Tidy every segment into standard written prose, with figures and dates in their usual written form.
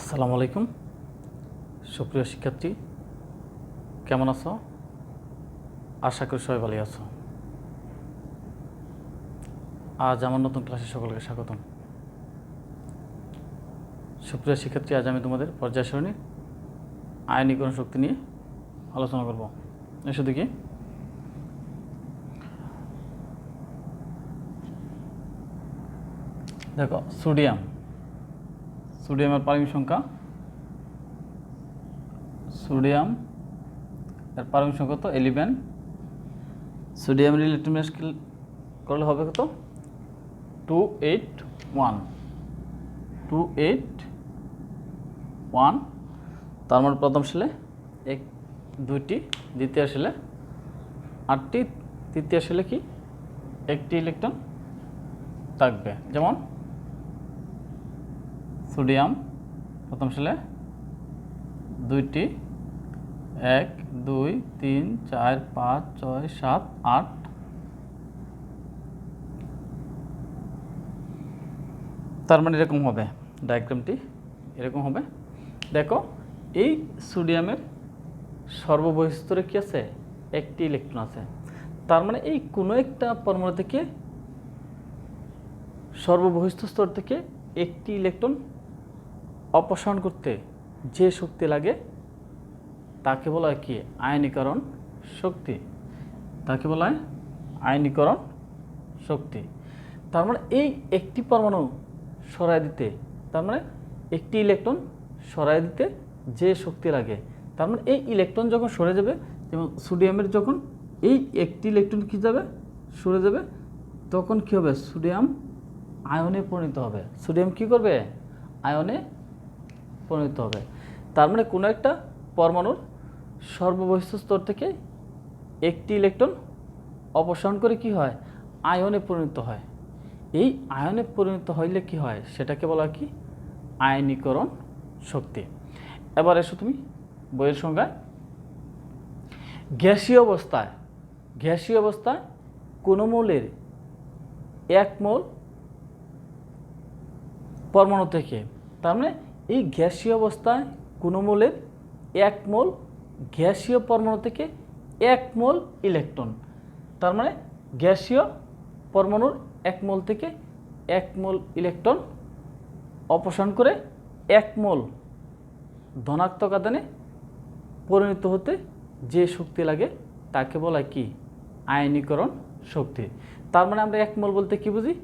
আসসালামু আলাইকুম সুপ্রিয় শিক্ষার্থী, কেমন আছো? আশা করি সবাই ভালো আছো। আজ আমার নতুন ক্লাসে সকলকে স্বাগতম। সুপ্রিয় শিক্ষার্থী, আজ আমি তোমাদের পর্যায় সারণী আয়নীকরণ শক্তি নিয়ে আলোচনা করব। এসো দেখি। দেখো, সোডিয়ামের পারমাণবিক সংখ্যা, সোডিয়াম এর পারমাণবিক সংখ্যা কত? 11। সোডিয়ামের ইলেকট্রন বিন্যাস করলে হবে কত? 281। তার মানে প্রথম শেলে 2টি, দ্বিতীয় শেলে 8টি, তৃতীয় শেলে কি 1টি ইলেকট্রন থাকবে। যেমন সোডিয়াম প্রথম শেলে 2টি, 1 2 3 4 5 6 7 8। তার মানে এরকম হবে, ডায়াগ্রামটি এরকম হবে। দেখো, এই সোডিয়ামের সর্ববহিঃস্তরে কি আছে? 1টি ইলেকট্রন আছে। তার মানে এই কোনো একটা পরমাণু থেকে, সর্ববহিঃস্থ স্তর থেকে 1টি ইলেকট্রন অপসারণ করতে যে শক্তি লাগে তাকে বলা হয় কি? আয়নীকরণ শক্তি। তাকে বলা হয় আয়নীকরণ শক্তি। তার মানে এই একটি পরমাণু সরাই দিতে, তার মানে একটি ইলেকট্রন সরাই দিতে যে শক্তি লাগে, তার মানে এই ইলেকট্রন যখন সরে যাবে, যেমন সোডিয়ামের যখন এই একটি ইলেকট্রন কি যাবে? সরে যাবে, তখন কি হবে? সোডিয়াম আয়নে পরিণত হবে। সোডিয়াম কি করবে? আয়নে পরিণত হবে। তার মানে কোনো একটা পরমাণুর সর্ববহিঃস্থ স্তর থেকে একটি ইলেকট্রন অপসারণ করে কি হয়? আয়নে পরিণত হয়। এই আয়নে পরিণত হইলে কি হয়? সেটাকে বলা কি? আয়নীকরণ শক্তি। এবার এসো তুমি বইয়ের সংজ্ঞায়। গ্যাসীয় অবস্থায় কোনো মৌলের 1 মোল পরমাণু থেকে, তার মানে এই গ্যাসীয় অবস্থায় কোনো মৌলের 1 মোল গ্যাসীয় পরমাণু থেকে 1 মোল ইলেকট্রন, তার মানে গ্যাসীয় পরমাণুর 1 মোল থেকে 1 মোল ইলেকট্রন অপসারণ করে 1 মোল ধনাত্মক আধানে পরিণত হতে যে শক্তি লাগে তাকে বলা কি? আয়নীকরণ শক্তি। তার মানে আমরা 1 মোল বলতে কি বুঝি?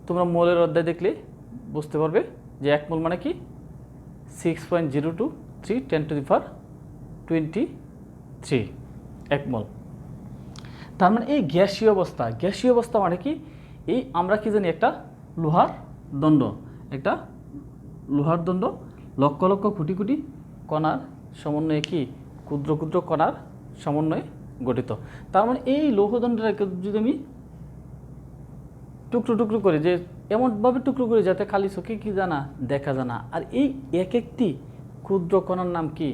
তোমরা মোলের অধ্যায় দেখলে বুঝতে পারবে যে 1 মোল মানে কি? 6.023 10⁻23 1 মোল। তার মানে এই গ্যাসীয় অবস্থা মানে কি? এই আমরা কি জানি? একটা লোহার দণ্ড, লক্ষ লক্ষ কোটি কোটি কণার সমন্বয়ে কি? ক্ষুদ্র ক্ষুদ্র কণার সমন্বয়ে গঠিত। তার মানে এই লৌহদণ্ডটাকে যদি আমি টুকরো টুকরো করে, যে এমনভাবে টুকরো করে যাতে খালি চোখে কি জানা দেখা জানা, আর এই এক একটি ক্ষুদ্র কণার নাম কি?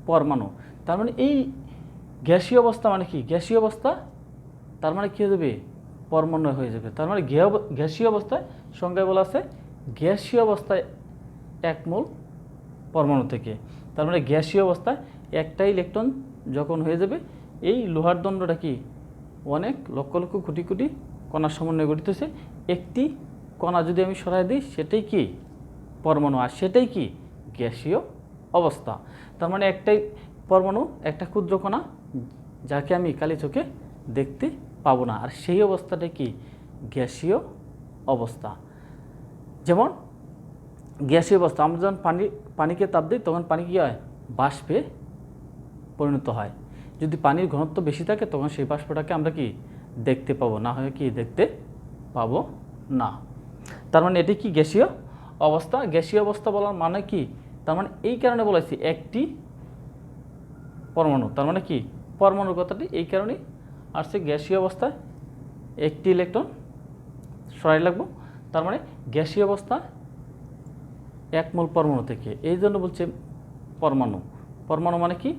পরমাণু। তার মানে এই গ্যাসীয় অবস্থা মানে কি? গ্যাসীয় অবস্থা তার মানে কী হয়ে যাবে? পরমাণু হয়ে যাবে। তার মানে গ্যাসীয় অবস্থায় সংজ্ঞায় বলা আছে গ্যাসীয় অবস্থায় 1 মোল পরমাণু থেকে, তার মানে গ্যাসীয় অবস্থায় একটা ইলেকট্রন যখন হয়ে যাবে, এই লোহার দণ্ডটা কি? অনেক লক্ষ লক্ষ কোটি কোটি কণার সমন্বয়ে গঠিত হয়েছে। একটি কণা যদি আমি সরাই দিই, সেটাই কি? পরমাণু, আর সেটাই কি? গ্যাসীয় অবস্থা। তার মানে একটাই পরমাণু, একটা ক্ষুদ্র কণা যাকে আমি কালি চোখে দেখতে পাবো না, আর সেই অবস্থাটাই কি? গ্যাসীয় অবস্থা। যেমন গ্যাসীয় অবস্থা, আমরা যখন পানিকে তাপ দিই তখন পানি কী হয়? বাষ্পে পরিণত হয়। যদি পানির ঘনত্ব বেশি থাকে তখন সেই বাষ্পটাকে আমরা কি? দেখতে পাবো না, হয় কি? দেখতে পাবো না। তার মানে এটি কি? গ্যাসীয় অবস্থা। গ্যাসীয় অবস্থা বলার মানে কি? তার মানে এই কারণে বলেছি একটি পরমাণু, তার মানে কি? পরমাণুর কথাটি এই কারণেই আসছে, গ্যাসীয় অবস্থায় একটি ইলেকট্রন সরাই লাগবো। তার মানে গ্যাসীয় অবস্থা 1 মোল পরমাণু থেকে, এই জন্য বলছে পরমাণু মানে কি?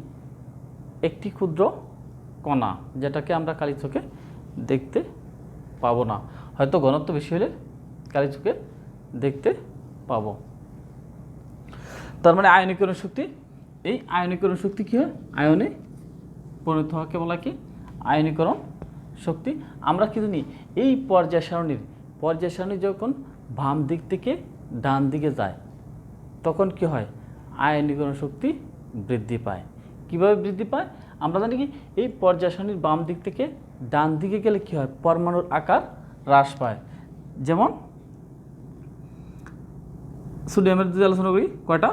একটি ক্ষুদ্র কণা যেটাকে আমরা কালি চোখে দেখতে পাবো না, হয়তো ঘনত্ব বেশি হলে কালি চোখে দেখতে পাবো। তার মানে আয়নীকরণ শক্তি, এই আয়নীকরণ শক্তি কী হয়, আয়নে পরিণত হওয়াকে বলা কি আয়নীকরণ শক্তি। আমরা কি জানি এই পর্যায় সারণী যখন বাম দিক থেকে ডান দিকে যায় তখন কি হয়, আয়নীকরণ শক্তি বৃদ্ধি পায়। কিভাবে বৃদ্ধি পায় আমরা জানি কি, এই পর্যায় সারণীর বাম দিক থেকে ডান দিকে গেলে কি হয়, পরমাণুর আকার হ্রাস পায়। যেমন সোডিয়ামের যদি আলোচনা করি, কয়টা,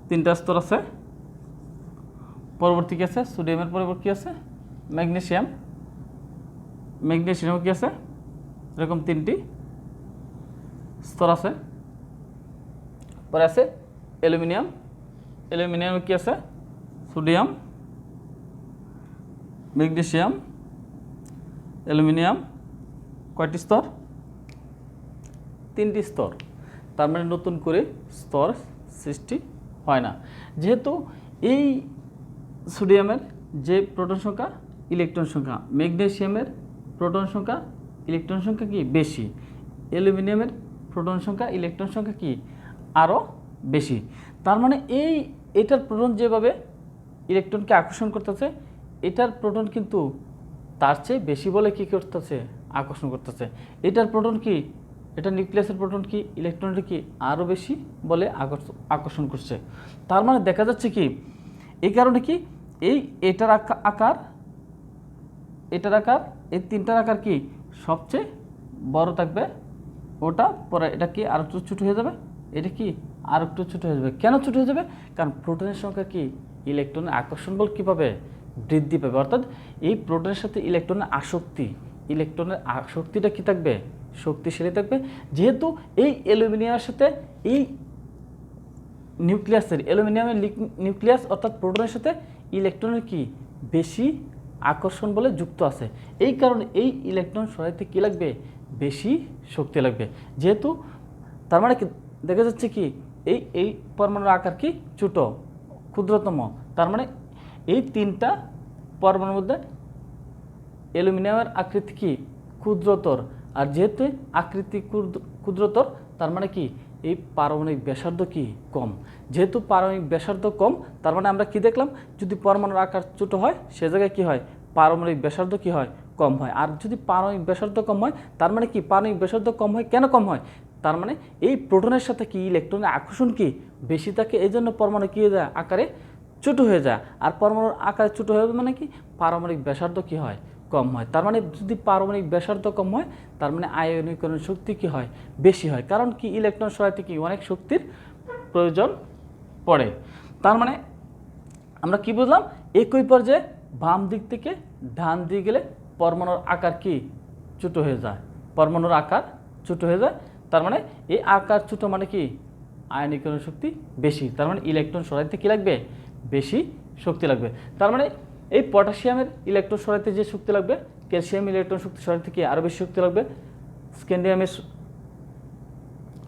তিনটা স্তর আছে। পরবর্তী কি আছে, সোডিয়ামের পরবর্তী কি আছে, ম্যাগনেসিয়াম কি আছে, এরকম 3টি স্তর আছে। পরে আছে অ্যালুমিনিয়াম কি আছে, সোডিয়াম, ম্যাগনেসিয়াম, অ্যালুমিনিয়াম, কয়টি স্তর, 3টি স্তর। তার মানে নতুন করে স্তর সৃষ্টি হয় না। যেহেতু এই সোডিয়ামের যে প্রোটন সংখ্যা, ইলেকট্রন সংখ্যা, ম্যাগনেসিয়ামের প্রোটন সংখ্যা, ইলেকট্রন সংখ্যা কি বেশি, অ্যালুমিনিয়ামের প্রোটন সংখ্যা, ইলেকট্রন সংখ্যা কি আরও বেশি। তার মানে এটার প্রোটন যেভাবে ইলেকট্রনকে আকর্ষণ করতেছে, এটার প্রোটন কিন্তু তার চেয়ে বেশি বলে কি করতেছে, আকর্ষণ করতেছে। এটার প্রোটন কি, এটা নিউক্লিয়াসের প্রোটন কি ইলেকট্রনটা কি আরও বেশি বলে আকর্ষণ করছে। তার মানে দেখা যাচ্ছে কি, এই কারণে কি এটার আকার, এই 3টার আকার কি সবচেয়ে বড় থাকবে, ওটা পরে এটা কি আর একটু ছোটো হয়ে যাবে, এটা কি আর একটু ছোটো হয়ে যাবে। কেন ছোটো হয়ে যাবে, কারণ প্রোটনের সংখ্যা কি ইলেকট্রনের আকর্ষণ বল কীভাবে বৃদ্ধি পাবে, অর্থাৎ এই প্রোটনের সাথে ইলেকট্রনের আসক্তিটা কি থাকবে, শক্তিশালী থাকবে। যেহেতু এই অ্যালুমিনিয়ামের সাথে এই অ্যালুমিনিয়ামের নিউক্লিয়াস অর্থাৎ প্রোটনের সাথে ইলেকট্রনের কি বেশি আকর্ষণ বলে যুক্ত আছে, এই কারণে এই ইলেকট্রন সরাইতে কী লাগবে, বেশি শক্তি লাগবে। যেহেতু তার মানে কি দেখা যাচ্ছে কি, এই পরমাণুর আকার কি ছোট, ক্ষুদ্রতম। তার মানে এই 3টা পরমাণুর মধ্যে অ্যালুমিনিয়ামের আকৃতি কি ক্ষুদ্রতর, আর যেহেতু আকৃতি ক্ষুদ্রতর তার মানে কি এই পারমাণবিক ব্যাসার্ধ কি কম। যেহেতু পারমাণবিক ব্যাসার্ধ কম, তার মানে আমরা কি দেখলাম, যদি পরমাণুর আকার ছোট হয় সে জায়গায় কি হয়, পারমাণবিক ব্যাসার্ধ কি হয়, কম হয়। আর যদি পারমাণবিক ব্যাসার্ধ কম হয়, তার মানে কি পারমাণবিক ব্যাসার্ধ কম হয়, কেন কম হয়, তার মানে এই প্রোটনের সাথে কি ইলেকট্রনের আকর্ষণ কি বেশি থাকে, এই জন্য পরমাণু কী হয়ে যায়, আকারে ছোটো হয়ে যায়। আর পরমাণুর আকারে ছোটো হয়ে মানে কি পারমাণবিক ব্যাসার্ধ কি হয়, কম হয়। তার মানে যদি পারমাণবিক ব্যাসার্ধ কম হয়, তার মানে আয়নীকরণ শক্তি কি হয়, বেশি হয়। কারণ কি ইলেকট্রন সরাইতে কি অনেক শক্তির প্রয়োজন পড়ে। তার মানে আমরা কি বুঝলাম, একই পর্যায়ে বাম দিক থেকে ডান দিকে গেলে পরমাণুর আকার কি ছোট হয়ে যায়, পরমাণুর আকার ছোট হয়ে যায়। তার মানে এই আকার ছোট মানে কি আয়নীকরণ শক্তি বেশি, তার মানে ইলেকট্রন সরাইতে কি লাগবে, বেশি শক্তি লাগবে। তার মানে এই পটাশিয়ামের ইলেকট্রন সরাইতে যে শক্তি লাগবে, ক্যালসিয়াম ইলেকট্রন শক্তি সরাইতে কি আরও বেশি শক্তি লাগবে, স্ক্যান্ডিয়ামের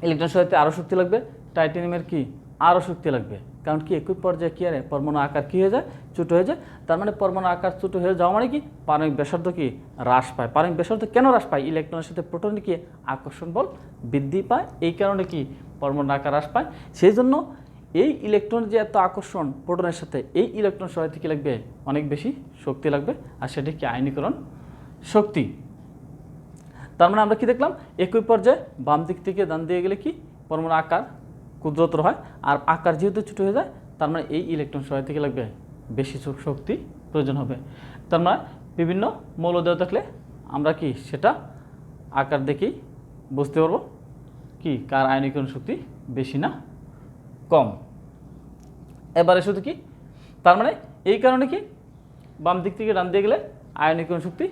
ইলেকট্রন সরাইতে আরও শক্তি লাগবে, টাইটানিয়ামের কি আরও শক্তি লাগবে। কারণ কি একই পর্যায়ে কি আরে পরমাণু আকার কী হয়ে যায়, ছোটো হয়ে যায়। তার মানে পরমাণু আকার ছোটো হয়ে যাওয়া মানে কি পারমাণবিক ব্যাসার্ধ কি হ্রাস পায়। পারমাণবিক ব্যাসার্ধ কেন হ্রাস পায়, ইলেকট্রনের সাথে প্রোটনের কি আকর্ষণ বল বৃদ্ধি পায়, এই কারণে কি পরমাণু আকার হ্রাস পায়। সেই জন্য এই ইলেকট্রন যে এত আকর্ষণ প্রোটনের সাথে, এই ইলেকট্রন সরাইতে কি লাগবে, অনেক বেশি শক্তি লাগবে, আর সেটি কি আয়নীকরণ শক্তি। তার মানে আমরা কি দেখলাম, একই পর্যায়ে বাম দিক থেকে ডান দিকে গেলে কি পরমাণু আকার ক্ষুদ্রতর হয়, আর আকার যেহেতু ছোটো হয়ে যায়, তার মানে এই ইলেকট্রন সরাইতে কি লাগবে, বেশি শক্তি প্রয়োজন হবে। তার মানে বিভিন্ন মৌল দেওয়া থাকলে আমরা কি সেটা আকার দেখেই বুঝতে পারবো কি কার আয়নীকরণ শক্তি বেশি না কম। এবারে শুধু কি, তার মানে এই কারণে কি বাম দিক থেকে ডান দিকে গেলে আয়নীকরণ শক্তি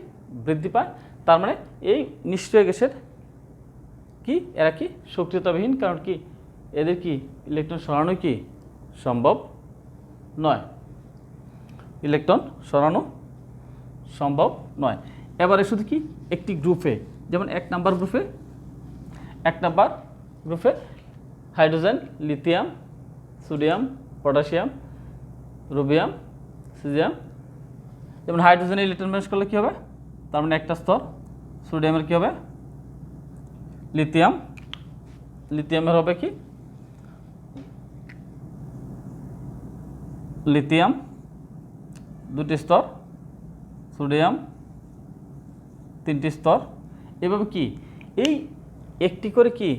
বৃদ্ধি পায়। তার মানে এই নিষ্ক্রিয় গ্যাসের কি এরা কি সক্রিয়তাবিহীন, কারণ কি এদের কি ইলেকট্রন সরানো কি সম্ভব নয়, ইলেকট্রন সরানো সম্ভব নয়। এবারে শুধু কি একটি গ্রুপে, যেমন এক নাম্বার গ্রুপে hydrogen, lithium, sodium, potassium, rubidium, caesium. যেমন হাইড্রোজেনের ইলেকট্রন বিন্যাস করলে কী হবে, তার মানে একটা স্তর। সোডিয়ামের কী হবে, লিথিয়াম, লিথিয়ামের হবে কি লিথিয়াম 2টি স্তর, সোডিয়াম 3টি স্তর, এভাবে কি এই একটি করে কি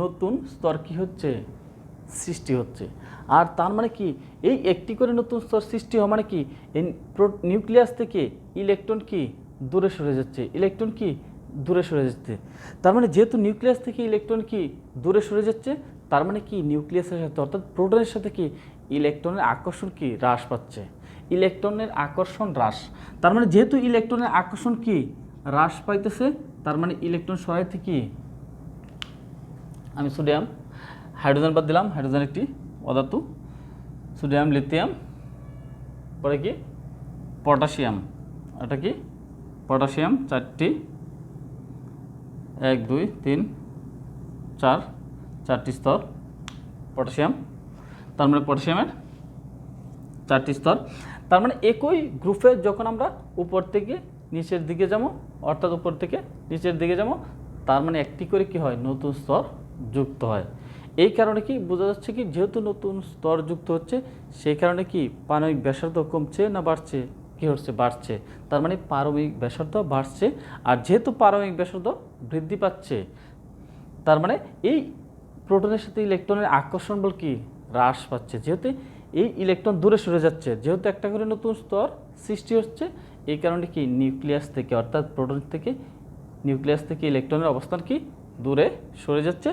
নতুন স্তর কি হচ্ছে সৃষ্টি হচ্ছে। আর তার মানে কি এই একটি করে নতুন স্তর সৃষ্টি হওয়া মানে কি এই নিউক্লিয়াস থেকে ইলেকট্রন কি দূরে সরে যাচ্ছে, ইলেকট্রন কি দূরে সরে যাচ্ছে। তার মানে যেহেতু নিউক্লিয়াস থেকে ইলেকট্রন কি দূরে সরে যাচ্ছে, তার মানে কি নিউক্লিয়াসের সাথে অর্থাৎ প্রোটনের সাথে কি ইলেকট্রনের আকর্ষণ কি হ্রাস পাচ্ছে, ইলেকট্রনের আকর্ষণ হ্রাস। তার মানে যেহেতু ইলেকট্রনের আকর্ষণ কি হ্রাস পাইতেছে, তার মানে ইলেকট্রন সহায়তা কি আমি সোডিয়াম হাইড্রোজেন বাদ দিলাম, হাইড্রোজেন একটি অধাতু, সোডিয়াম লিথিয়াম, পরে কি পটাশিয়াম, এটা কি পটাশিয়াম 4টি 1 2 3 4 4টি স্তর পটাশিয়াম। তার মানে পটাশিয়ামের 4টি স্তর। তার মানে একই গ্রুপে যখন আমরা উপর থেকে নিচের দিকে যাবো, অর্থাৎ উপর থেকে নিচের দিকে যাবো, তার মানে একটি করে কি হয় নতুন স্তর যুক্ত হয়। এই কারণে কি বোঝা যাচ্ছে কি যেহেতু নতুন স্তর যুক্ত হচ্ছে, সেই কারণে কি পারমাণবিক ব্যাসার্ধ কমছে না বাড়ছে, কি হচ্ছে বাড়ছে। তার মানে পারমাণবিক ব্যাসার্ধ বাড়ছে। আর যেহেতু পারমাণবিক ব্যাসার্ধ বৃদ্ধি পাচ্ছে, তার মানে এই প্রোটনের সাথে ইলেকট্রনের আকর্ষণ বল কি হ্রাস পাচ্ছে। যেহেতু এই ইলেকট্রন দূরে সরে যাচ্ছে, যেহেতু একটা করে নতুন স্তর সৃষ্টি হচ্ছে, এই কারণে কি নিউক্লিয়াস থেকে অর্থাৎ প্রোটন থেকে নিউক্লিয়াস থেকে ইলেকট্রনের অবস্থান কি দূরে সরে যাচ্ছে।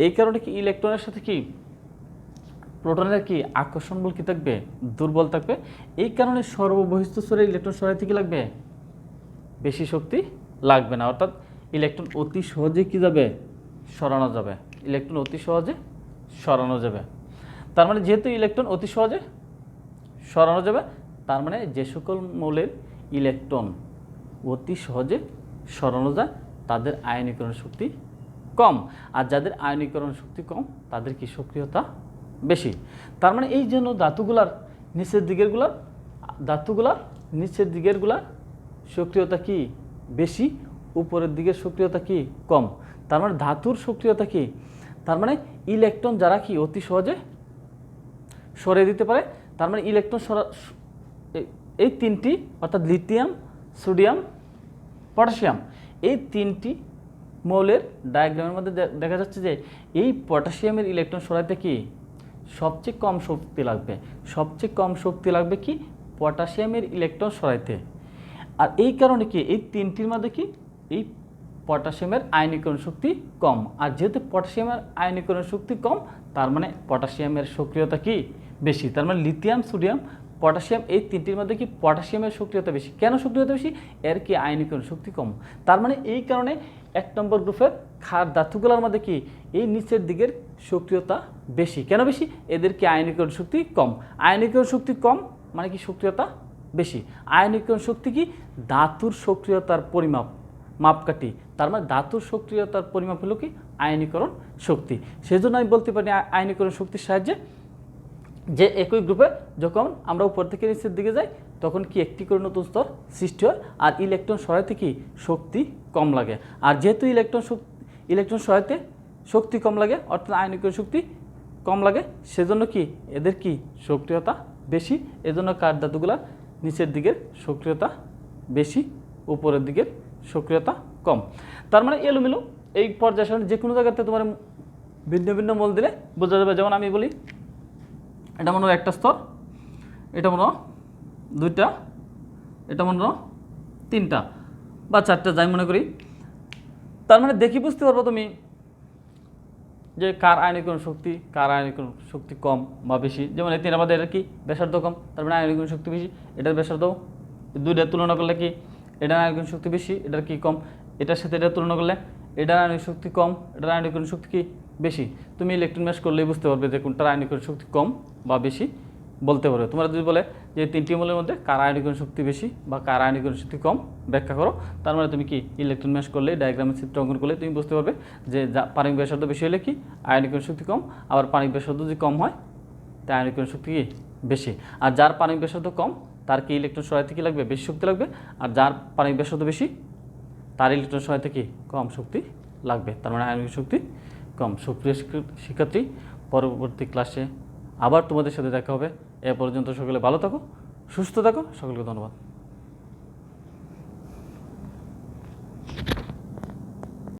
এই কারণে কি ইলেকট্রনের সাথে কি প্রোটনের কি আকর্ষণ বল কি থাকবে দুর্বল থাকবে। এই কারণে সর্ববহিস্থ স্তরে ইলেকট্রন সরাইতে কি লাগবে বেশি শক্তি লাগবে না, অর্থাৎ ইলেকট্রন অতি সহজে কি যাবে সরানো যাবে, ইলেকট্রন অতি সহজে সরানো যাবে। তার মানে যেহেতু ইলেকট্রন অতি সহজে সরানো যাবে, তার মানে যে সকল মৌলের ইলেকট্রন অতি সহজে সরানো যায় তাদের আয়নীকরণ শক্তি কম, আর যাদের আয়নীকরণ শক্তি কম তাদের কি সক্রিয়তা বেশি। তার মানে এই জন্য ধাতুগুলার নিচের দিকেরগুলার সক্রিয়তা কি বেশি, উপরের দিকের সক্রিয়তা কি কম। তার মানে ধাতুর সক্রিয়তা কি, তার মানে ইলেকট্রন যারা কি অতি সহজে সরিয়ে দিতে পারে, তার মানে ইলেকট্রন এই 3টি অর্থাৎ লিথিয়াম সোডিয়াম পটাশিয়াম এই 3টি মৌলের ডায়াগ্রামের মধ্যে দেখা যাচ্ছে যে এই পটাশিয়ামের ইলেকট্রন সরাইতে কি সবচেয়ে কম শক্তি লাগবে, সবচেয়ে কম শক্তি লাগবে কি পটাশিয়ামের ইলেকট্রন সরাইতে। আর এই কারণে কি এই 3টির মধ্যে কি এই পটাশিয়ামের আয়নীকরণ শক্তি কম। আর যেহেতু পটাশিয়ামের আয়নীকরণ শক্তি কম, তার মানে পটাশিয়ামের সক্রিয়তা কি বেশি। তার মানে লিথিয়াম সোডিয়াম পটাশিয়াম এই 3টির মধ্যে কি পটাশিয়ামের সক্রিয়তা বেশি। কেন সক্রিয়তা বেশি, এর কি আয়নীকরণ শক্তি কম। তার মানে এই কারণে 1 নম্বর গ্রুপের ক্ষার ধাতুগুলোর মধ্যে কি এই নিচের দিকের সক্রিয়তা বেশি। কেন বেশি, এদের কি আয়নীকরণ শক্তি কম। আয়নীকরণ শক্তি কম মানে কি সক্রিয়তা বেশি। আয়নীকরণ শক্তি কি ধাতুর সক্রিয়তার মাপকাঠি। তার মানে ধাতুর সক্রিয়তার পরিমাপ হলো কি আয়নীকরণ শক্তি। সেজন্য আমি বলতে পারি আয়নীকরণ শক্তির সাহায্যে যে একই গ্রুপে যখন আমরা উপর থেকে নিচের দিকে যাই, তখন কি একটি করে নতুন স্তর সৃষ্টি হয়, আর ইলেকট্রন সহায়তে কি শক্তি কম লাগে। আর যেহেতু ইলেকট্রন সহায়তে শক্তি কম লাগে, অর্থাৎ আয়নীকরণ শক্তি কম লাগে, সেজন্য কি এদের কি সক্রিয়তা বেশি। এজন্য কার ধাতুগুলা নিচের দিকের সক্রিয়তা বেশি, উপরের দিকের সক্রিয়তা কম। তার মানে এলোমেলো এই পর্যায় সারণী যে কোনো জায়গাতে তোমার ভিন্ন ভিন্ন মৌল দিলে বোঝা যাবে। যেমন আমি বলি এটা মনে হয় একটা স্তর, এটা মনে হয় 2টা, এটা মনে হয় 3টা বা 4টা যাই মনে করি। তার মানে দেখি বুঝতে পারবো তুমি যে কার আয়নীকরণ শক্তি কম বা বেশি। যেমন এই 3 আমাদের এটা কি ব্যাসার্ধ কম, তার মানে আয়নীকরণ শক্তি বেশি। এটার ব্যাসার্ধ 2টার তুলনা করলে কি এটার আয়নীকরণ শক্তি বেশি, এটার কি কম। এটার সাথে এটার তুলনা করলে এটার আয়নীকরণ শক্তি কম, এটার আয়নীকরণ শক্তি কি বেশি। তুমি ইলেকট্রন ম্যাচ করলেই বুঝতে পারবে যে কোনটার আয়নীকরণ শক্তি কম বা বেশি বলতে পারবে। তোমরা যদি বলে যে 3টি মৌলের মধ্যে কার আয়নীকরণ শক্তি বেশি বা কার আয়নীকরণ শক্তি কম ব্যাখ্যা করো, তার মানে তুমি কি ইলেকট্রন ম্যাচ করলে ডায়াগ্রামের চিত্র অঙ্কন করলে তুমি বুঝতে পারবে যে পারমাণবিক ব্যাসার্ধ বেশি হলে কি আয়নীকরণ শক্তি কম, আবার পারমাণবিক ব্যাসার্ধ যদি কম হয় তার আয়নীকরণ শক্তি কি বেশি। আর যার পারমাণবিক ব্যাসার্ধ কম তার কি ইলেকট্রন সহায়তা কি লাগবে বেশি শক্তি লাগবে, আর যার পারমাণবিক ব্যাসার্ধ বেশি তার ইলেকট্রন সহায়তা কি কম শক্তি লাগবে। তার মানে আয়নীকরণ শক্তি কম। সুপ্রিয় শিক্ষার্থী, পরবর্তী ক্লাসে আবার তোমাদের সাথে দেখা হবে। এ পর্যন্ত সকলে ভালো থাকো, সুস্থ থাকো, সকলকে ধন্যবাদ।